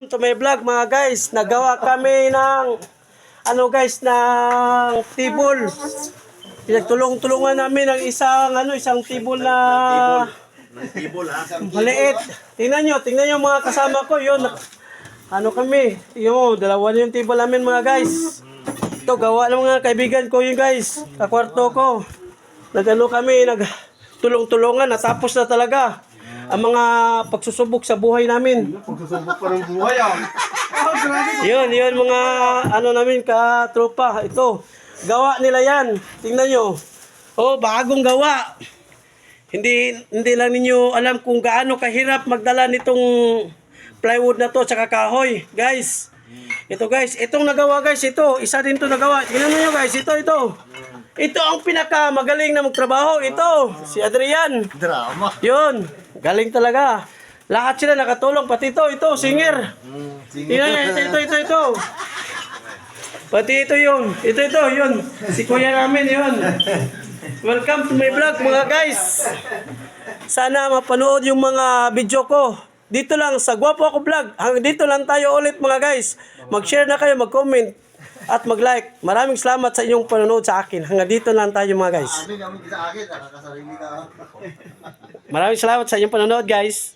To my vlog mga guys, nagawa kami ng ng table. Pinagtulong-tulungan namin ng isang table na maliit. Tingnan nyo mga kasama ko, yun. Kami, yun, dalawa na yung table namin mga guys. Ito, gawa ng mga kaibigan ko yun guys, kakwarto ko. Kami, nagtulong-tulungan, natapos na talaga ang mga pagsusubok sa buhay namin. Pagsusubok pa ng buhay Yun mga namin katropa. Ito, gawa nila yan. Tingnan nyo. Oh, bagong gawa. Hindi lang ninyo alam kung gaano kahirap magdala nitong plywood na to tsaka kahoy. Guys, ito guys, itong nagawa guys, ito, isa din to nagawa. Tingnan nyo guys, ito. Ito ang pinaka magaling na magtrabaho. Ito, si Adrian. Drama. Yun, galing talaga. Lahat sila nakatulong, pati ito, singer. Ito. Pati ito yun. Si kuya namin yun. Welcome to my vlog mga guys. Sana mapanood yung mga video ko. Dito lang sa Gwapo Ako Vlog. Hanggang dito lang tayo ulit mga guys. Mag-share na kayo, mag-comment at mag-like. Maraming salamat sa inyong panonood sa akin. Hanggang dito lang tayo mga guys. Maraming salamat sa inyong panonood guys.